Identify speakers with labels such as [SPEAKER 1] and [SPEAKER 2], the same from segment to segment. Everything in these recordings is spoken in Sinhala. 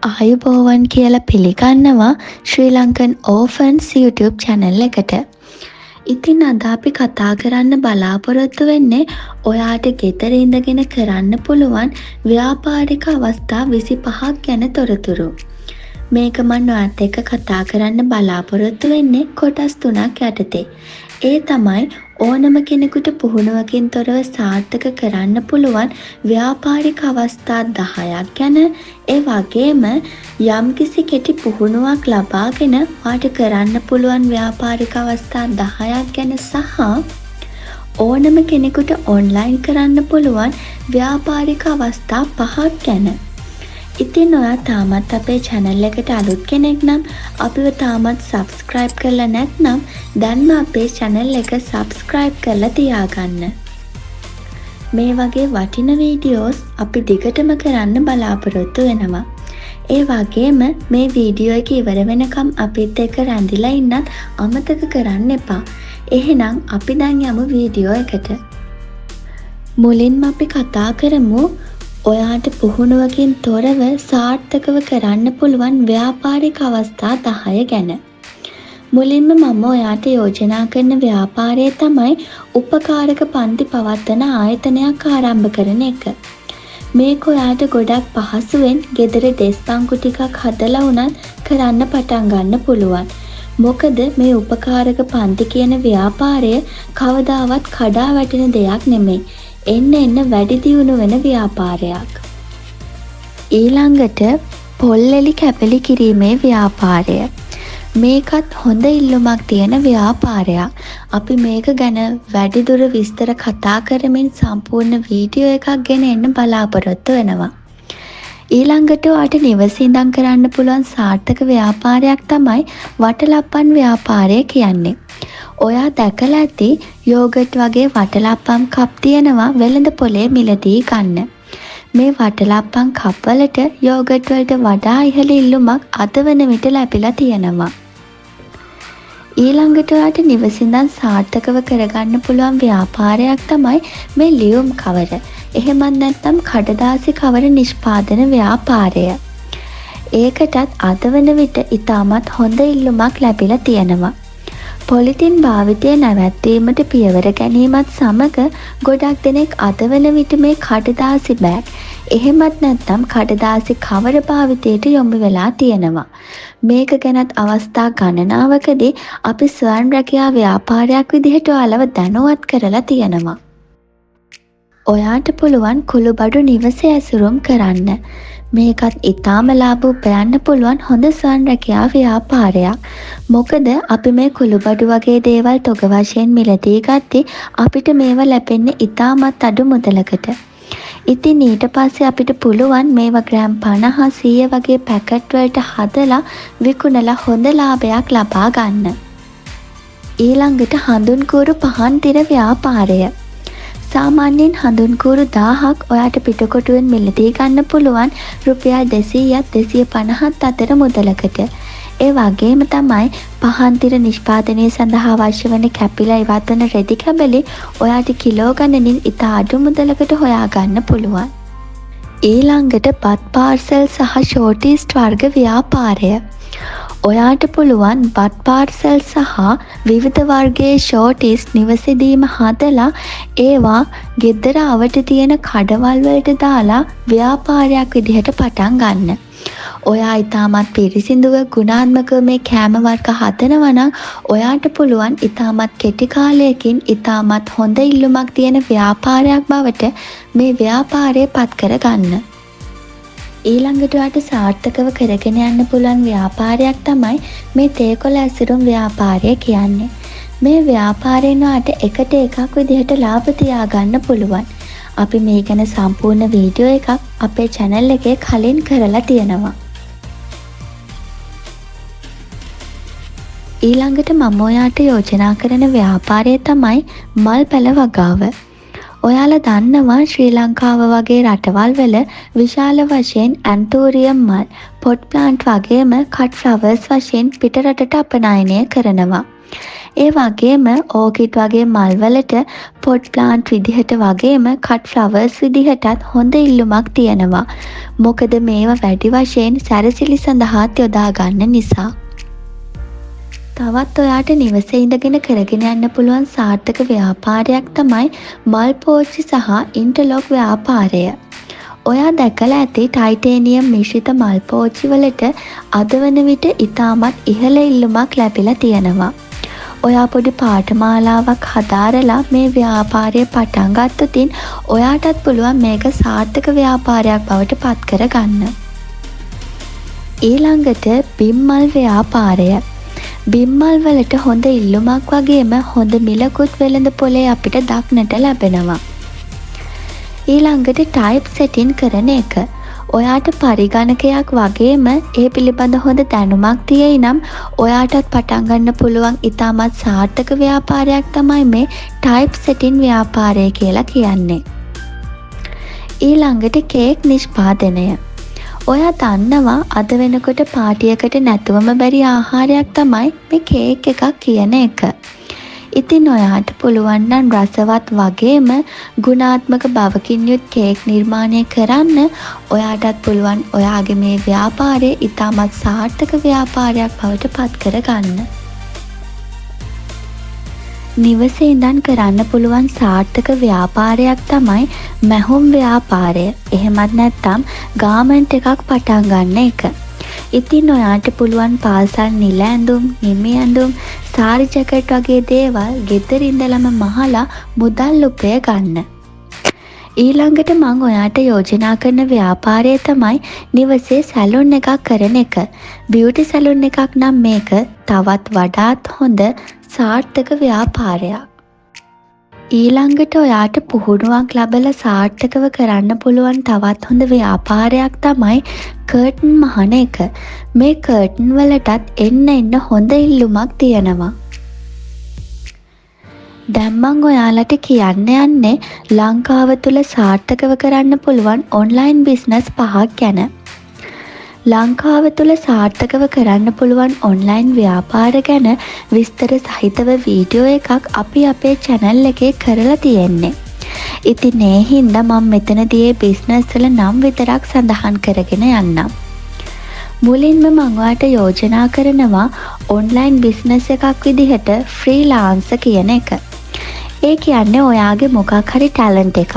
[SPEAKER 1] ආයුබෝවන් කියලා පිළිගන්නවා ශ්‍රී ලංකන් ඕෆන්ස් YouTube channel එකට. ඉතින් අද අපි කතා කරන්න බලාපොරොත්තු වෙන්නේ ඔයාට ගෙදර ඉඳගෙන කරන්න පුළුවන් ව්‍යාපාරික අවස්ථා 25ක් ගැන තොරතුරු. මේක මම ඔයාත් එක්ක කතා කරන්න බලාපොරොත්තු වෙන්නේ කොටස් 3ක් යටතේ. ඒ තමයි ඕනම කෙනෙකුට පුහුණුවකින් තොරව සාර්ථක කරන්න පුළුවන් ව්‍යාපාරික අවස්ථා 10ක් ගැන, ඒ වගේම යම්කිසි කෙටි පුහුණුවක් ලබාගෙන වාට කරන්න පුළුවන් ව්‍යාපාරික අවස්ථා 10ක් ගැන සහ ඕනම කෙනෙකුට ඔන්ලයින් කරන්න පුළුවන් ව්‍යාපාරික අවස්ථා 5ක් ගැන. ඉතින් ඔයා තාමත් අපේ channel එකට අලුත් කෙනෙක් නම් අපිව තාමත් subscribe කරලා නැත්නම් දැන්ම අපේ channel එක subscribe කරලා තියාගන්න. මේ වගේ වටින වීඩියෝස් අපි දිගටම කරන්න බලාපොරොත්තු වෙනවා. ඒ වගේම මේ වීඩියෝ එක ඉවර වෙනකම් අපිත් එක්ක රැඳිලා ඉන්නත් අමතක කරන්න එපා. එහෙනම් අපි දැන් යමු වීඩියෝ එකට. මුලින්ම අපි කතා කරමු ඔයාට පුහුණුවකින් තොරව සාර්ථකව කරන්න පුළුවන් ව්‍යාපාරික අවස්ථා 10 ගැන. මුලින්ම මම ඔයාට යෝජනා කරන ව්‍යාපාරය තමයි උපකාරක පන්ති පවත්වන ආයතනයක් ආරම්භ කරන එක. මේක ඔයාට ගොඩක් පහසුවෙන් ගෙදර ඩෙස්ක් බංකු ටිකක් හදලා වුණත් කරන්න පටන් ගන්න පුළුවන්. මොකද මේ උපකාරක පන්ති කියන ව්‍යාපාරය කවදාවත් කඩා වැටෙන දෙයක් නෙමෙයි. එන්න වැඩි දියුණු වෙන ව්‍යාපාරයක්. ඊළඟට පොල්ලෙලි කැපලි කිරීමේ ව්‍යාපාරය. මේකත් හොඳ ඉල්ලුමක් තියෙන ව්‍යාපාරයක්. අපි මේක ගැන වැඩිදුර විස්තර කතා කරමින් සම්පූර්ණ වීඩියෝ එකක් ගෙන එන්න බලාපොරොත්තු වෙනවා. ඊළඟට ඔයාට නිවසේ ඉඳන් කරන්න පුළුවන් සාර්ථක ව්‍යාපාරයක් තමයි වටලප්පන් ව්යාපාරය කියන්නේ. ඔයා දැකලා ඇති යෝගට් වගේ වටලප්පම් කප් තියෙනවා වෙළඳ පොලේ මිලදී ගන්න. මේ වටලප්පම් කප් වලට යෝගට් වලට වඩා ඉහළ ඉල්ලුමක් අද වන විට ලැබිලා තියෙනවා. ඊළඟට ඔයාට නිවසින්දන් සාර්ථකව කරගන්න පුළුවන් ව්‍යාපාරයක් තමයි මේ ලියුම් කවර. එහෙමත් නැත්නම් කඩදාසි කවර නිෂ්පාදන ව්‍යාපාරය. ඒකටත් අද වන විට ඉතාමත් හොඳ ඉල්ලුමක් ලැබිලා තියෙනවා. පොලිතින් භාවිතය නැවැත්වීමට පියවර ගැනීමත් සමග ගොඩක් දෙනෙක් අද වන විට මේ කඩදාසි බෑග් එහෙමත් නැත්නම් කඩදාසි කවර භාවිතයට යොමු වෙලා තියෙනවා. මේක ගැනත් අවස්ථා ගණනාවකදී අපි ස්වයං රැකියා ව්‍යාපාරයක් විදිහට ඔයාලව දැනුවත් කරලා තියෙනවා. ඔයාට පුළුවන් කුළුබඩු නිවස ඇසුරුම් කරන්න. මේකත් ඉතාම ලාභ උපයන්න පුළුවන් හොඳ ස්වයං රැකියා ව්‍යාපාරයක්. මොකද අපි මේ කුළුබඩු වගේ දේවල් තොග වශයෙන් මිලදී ගත්තේ අපිට මේවා ලැබෙන්නේ ඉතාමත් අඩු මුදලකට. ඉතින් ඊට පස්සේ අපිට පුළුවන් මේවා ග්‍රෑම් 50 100 වගේ පැකට් වලට හදලා විකුණලා හොඳ ලාභයක් ලබා ගන්න. ඊළඟට හඳුන්කూరు පහන් තිර ව්‍යාපාරය. සාමාන්‍යයෙන් හඳුන්කూరు 1000ක් ඔයාට පිටකොටුවෙන් මිලදී ගන්න පුළුවන් රුපියල් 200ත් 250ත් අතර මුදලකට. ඒ වගේම තමයි පහන් තිර නිෂ්පාදනය සඳහා අවශ්‍ය වන කැපිලා ඉවත් වන රෙදි කැබලි ඔයාට කිලෝ ගණනින් ඉතා අඩු මුදලකට හොයාගන්න පුළුවන්. ඊළඟට බත් පාර්සල් සහ ෂෝටිස්ට් වර්ග ව්‍යාපාරය. ඔයාට පුළුවන් බත් පාර්සල් සහ විවිධ වර්ගයේ ෂෝටිස් නිවසේදීම හදලා ඒවා ගෙදර අවට තියෙන කඩවල් වලට දාලා ව්‍යාපාරයක් විදිහට පටන් ගන්න. ඔයා ඉතාමත් පිරිසිදුව ගුණාත්මකව මේ කෑම වර්ග හදනවා නම් ඔයාට පුළුවන් ඉතාමත් කෙටි කාලයකින් ඉතාමත් හොඳ ඉල්ලුමක් තියෙන ව්‍යාපාරයක් බවට මේ ව්‍යාපාරය පත් කර ගන්න. ඊළඟට ඔයාට සාර්ථකව කරගෙන යන්න පුළුවන් ව්‍යාපාරයක් තමයි මේ තේකොළ ඇසුරුම් ව්‍යාපාරය කියන්නේ. මේ ව්‍යාපාරයෙන් ඔයාට එකට එකක් විදිහට ලාභ තියාගන්න පුළුවන්. අපි මේ ගැන සම්පූර්ණ වීඩියෝ එකක් අපේ channel එකේ කලින් කරලා තියෙනවා. ඊළඟට මම ඔයාට යෝජනා කරන ව්‍යාපාරය තමයි මල් පැල වගාව. ඔයාලා දන්නවා ශ්‍රී ලංකාව වගේ රටවල් වල විශාල වශයෙන් ඇන්තෝරියම් මල්, පොට් ප්ලාන්ට් වගේම කට් ෆ්ලවර්ස් වශයෙන් පිටරටට අපනයනය කරනවා. ඒ වගේම ඕකිඩ් වගේ මල්වලට පොට් ප්ලාන්ට් විදිහට වගේම කට් ෆ්ලවර්ස් විදිහටත් හොඳ ඉල්ලුමක් තියෙනවා. මොකද මේවා වැඩි වශයෙන් සැරසිලි සඳහාත් යොදා ගන්න නිසා. තවත් ඔයාට නිවසේ ඉඳගෙන කරගෙන යන්න පුළුවන් සාර්ථක ව්‍යාපාරයක් තමයි මල් පෝච්චි සහ ඉන්ටර්ලොක් ව්‍යාපාරය. ඔයා දැකලා ඇති ටයිටේනියම් මිශ්‍රිත මල් පෝච්චි වලට අද වන විට ඉතාමත් ඉහළ ඉල්ලුමක් ලැබිලා තියෙනවා. ඔයා පොඩි පාඨමාලාවක් හදාරලා මේ ව්‍යාපාරය පටන් ගත්තොතින් ඔයාටත් පුළුවන් මේක සාර්ථක ව්‍යාපාරයක් බවට පත් කරගන්න. ඊළඟට බිම්මල් ව්‍යාපාරය. බිම්මල් වලට හොඳ ඉල්ලුමක් වගේම හොඳ මිලකුත් වෙළඳ පොලේ අපිට දක්නට ලැබෙනවා. ඊළඟට ටයිප් සෙටින් කරන එක. ඔයාට පරිගණකයක් වගේම ඒ පිළිබඳ හොඳ දැනුමක් තියෙයි නම් ඔයාටත් පටන් ගන්න පුළුවන් ඉතාමත් සාර්ථක ව්‍යාපාරයක් තමයි මේ ටයිප් සෙටින් ව්‍යාපාරය කියලා කියන්නේ. ඊළඟට කේක් නිෂ්පාදනය. ඔයා දන්නවා අද වෙනකොට පාටියකට නැතුවම බැරි ආහාරයක් තමයි මේ කේක් එකක් කියන එක. ඉතින් ඔයාට පුළුවන් නම් රසවත් වගේම ගුණාත්මක බවකින් යුත් කේක් නිර්මාණය කරන්න ඔයාටත් පුළුවන් ඔයාගේ මේ ව්‍යාපාරය ඉතාමත් සාර්ථක ව්‍යාපාරයක් බවට පත් කරගන්න. නිවසේ ඉඳන් කරන්න පුළුවන් සාර්ථක ව්‍යාපාරයක් තමයි මැහුම් ව්‍යාපාරය. එහෙමත් නැත්නම් ගාමන්ට් එකක් පටන් ගන්න එක. ඉතින් ඔයාට පුළුවන් පාසල් නිල ඇඳුම්, හිමි ඇඳුම්, සාරි ජැකට් වගේ දේවල් ගෙදර ඉඳලම මහලා මුදල් උපය ගන්න. ඊළඟට මම ඔයාට යෝජනා කරන ව්‍යාපාරය තමයි නිවසේ සැලුන් එකක් කරන එක. බියුටි සැලුන් එකක් නම් මේක තවත් වඩාත් හොඳ සාර්ථක ව්‍යාපාරයක්. ඊළඟට ඔයාට පුහුණුවක් ලැබලා සාර්ථකව කරන්න පුළුවන් තවත් හොඳ ව්‍යාපාරයක් තමයි කර්ටන් මහන එක. මේ කර්ටන් වලටත් එන්න හොඳ ඉල්ලුමක් තියෙනවා. දැන් මම ඔයාලට කියන්න යන්නේ ලංකාව තුල සාර්ථකව කරන්න පුළුවන් ඔන්ලයින් බිස්නස් 5ක් ගැන. ලංකාව තුල සාර්ථකව කරන්න පුළුවන් ඔන්ලයින් ව්‍යාපාර ගැන විස්තර සහිතව වීඩියෝ එකක් අපි අපේ channel එකේ කරලා තියෙන්නේ. ඉතින් ඒ හින්දා මම මෙතනදී මේ බිස්නස් වල නම් විතරක් සඳහන් කරගෙන යන්නම්. මුලින්ම මම ඔයාලට යෝජනා කරනවා ඔන්ලයින් බිස්නස් එකක් විදිහට ෆ්‍රීලාන්සර් කියන එක. ඒ කියන්නේ ඔයාගේ මොකක් හරි ටැලන්ට් එකක්.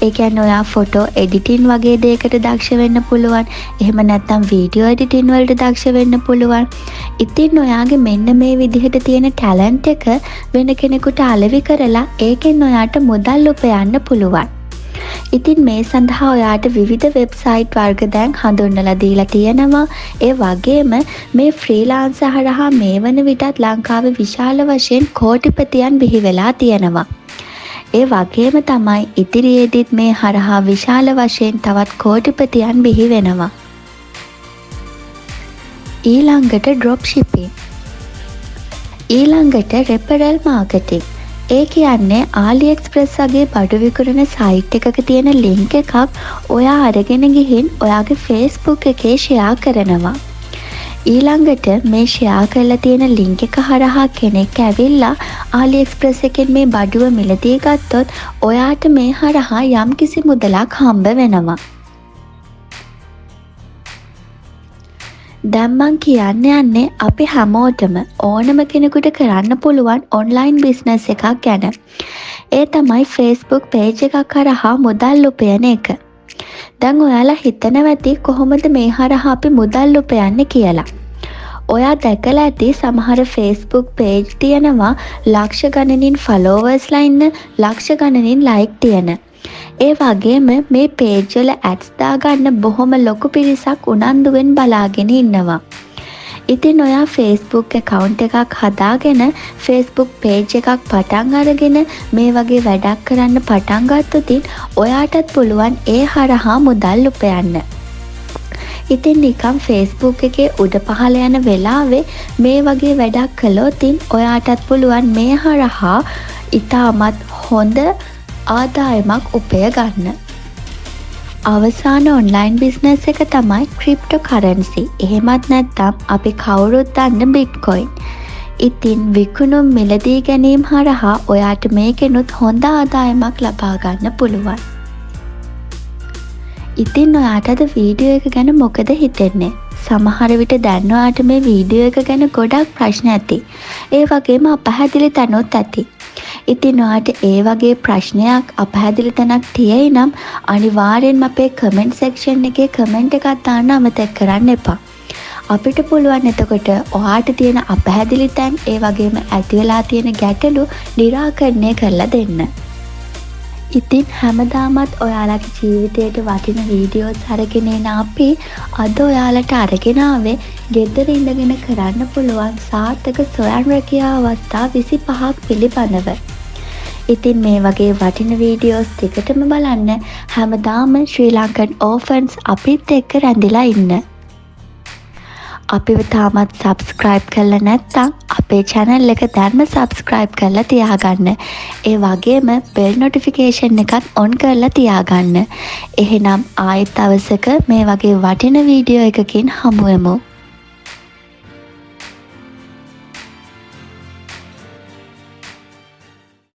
[SPEAKER 1] ඒ කියන්නේ ඔයා ෆොටෝ එඩිටින් වගේ දෙයකට දක්ෂ වෙන්න පුළුවන්. එහෙම නැත්නම් වීඩියෝ එඩිටින් වලට දක්ෂ වෙන්න පුළුවන්. ඉතින් ඔයාගේ මෙන්න මේ විදිහට තියෙන ටැලන්ට් එක වෙන කෙනෙකුට අලෙවි කරලා ඒකෙන් ඔයාට මුදල් උපයන්න පුළුවන්. ඉතින් මේ සඳහා ඔයාට විවිධ වෙබ්සයිට් වර්ග දැන් හඳුන්වලා දීලා තියෙනවා. ඒ වගේම මේ ෆ්‍රීලාන්සර් හරහා මේ වන විටත් ලංකාවේ විශාල වශයෙන් කෝටිපතියන් බිහි වෙලා තියෙනවා. ඒ වගේම තමයි ඉදිරියේදීත් මේ හරහා විශාල වශයෙන් තවත් කෝටිපතියන් බිහි වෙනවා. ඊළඟට ඩ්‍රොප් ෂිපින්. ඊළඟට රෙෆරල් මාකටිං. ඒ කියන්නේ AliExpress වගේ බඩු විකුණන සයිට් එකක තියෙන ලින්ක් එකක් ඔයා අරගෙන ගිහින් ඔයාගේ Facebook එකේ ෂෙයා කරනවා. ඊළඟට මේ ෂෙයා කරලා තියෙන ලින්ක් එක හරහා කෙනෙක් ඇවිල්ලා AliExpress එකෙන් මේ බඩුව මිලදී ගත්තොත් ඔයාට මේ හරහා යම්කිසි මුදලක් හම්බ වෙනවා. දැන් මං කියන්න යන්නේ අපි හැමෝටම ඕනම කෙනෙකුට කරන්න පුළුවන් ඔන්ලයින් බිස්නස් එකක් ගැන. ඒ තමයි Facebook page එකක් හරහා මුදල් උපයන එක. දැන් ඔයාලා හිතනවා ඇති කොහොමද මේ හරහා අපි මුදල් උපයන්නේ කියලා. ඔයා දැකලා ඇති සමහර Facebook page තියෙනවා ලක්ෂ ගණනින් followers ලා ඉන්න, ලක්ෂ ගණනින් like තියෙන. ඒ වගේම මේ page වල ads දාගන්න බොහොම ලොකු පිරිසක් උනන්දුවෙන් බලාගෙන ඉන්නවා. ඉතින් ඔයා Facebook account එකක් හදාගෙන Facebook page එකක් පටන් අරගෙන මේ වගේ වැඩක් කරන්න පටන් ගත්තොත් ඔයාටත් පුළුවන් ඒ හරහා මුදල් උපයන්න. ඉතින් නිකම් Facebook එකේ උඩ පහළ යන වෙලාවේ මේ වගේ වැඩක් කළොත් ඔයාටත් පුළුවන් මේ හරහා ඉතාමත් හොඳ ආදායමක් උපය ගන්න. අවසාන ඔන්ලයින් බිස්නස් එක තමයි ක්‍රිප්ටෝ කරන්සි. එහෙමත් නැත්නම් අපි කවුරුත් දන්න බිට්කොයින්. ඉතින් විකුණුම් මිලදී ගැනීම හරහා ඔයාට මේකෙනුත් හොඳ ආදායමක් ලබා ගන්න පුළුවන්. ඉතින් ඔයාට අද වීඩියෝ එක ගැන මොකද හිතෙන්නේ? සමහර විට දැන් ඔයාට මේ වීඩියෝ එක ගැන ගොඩක් ප්‍රශ්න ඇති. ඒ වගේම අපහැදිලි තැනුත් ඇති. ඉතින් ඔයාට ඒ වගේ ප්‍රශ්නයක් අපහැදිලි තැනක් තියෙයි නම් අනිවාර්යෙන්ම අපේ කමෙන්ට් සෙක්ෂන් එකේ කමෙන්ට් එකක් දාන්න අමතක කරන්න එපා. අපිට පුළුවන් එතකොට ඔයාට තියෙන අපහැදිලි තැන් ඒ වගේම ඇති වෙලා තියෙන ගැටලු නිරාකරණය කරලා දෙන්න. ඉතින් හැමදාමත් ඔයාලගේ ජීවිතයට වටින වීඩියෝස් අරගෙන එන අපි අද ඔයාලට අරගෙන ආවේ ගෙදර ඉඳගෙන කරන්න පුළුවන් සාර්ථක ස්වයං රැකියා අවස්ථා 25ක් පිළිබඳව. ඉතින් මේ වගේ වටින වීඩියෝස් ටිකටම බලන්න හැමදාම ශ්‍රී ලංකන් ඕෆන්ස් අපිත් එක්ක රැඳිලා ඉන්න. අපිව තාමත් සබස්ක්‍රයිබ් කරලා නැත්නම් අපේ channel එක දැන්ම සබස්ක්‍රයිබ් කරලා තියාගන්න. ඒ වගේම bell notification එකත් on කරලා තියාගන්න. එහෙනම් ආයෙත් දවසක මේ වගේ වටින වීඩියෝ එකකින් හමු වෙමු.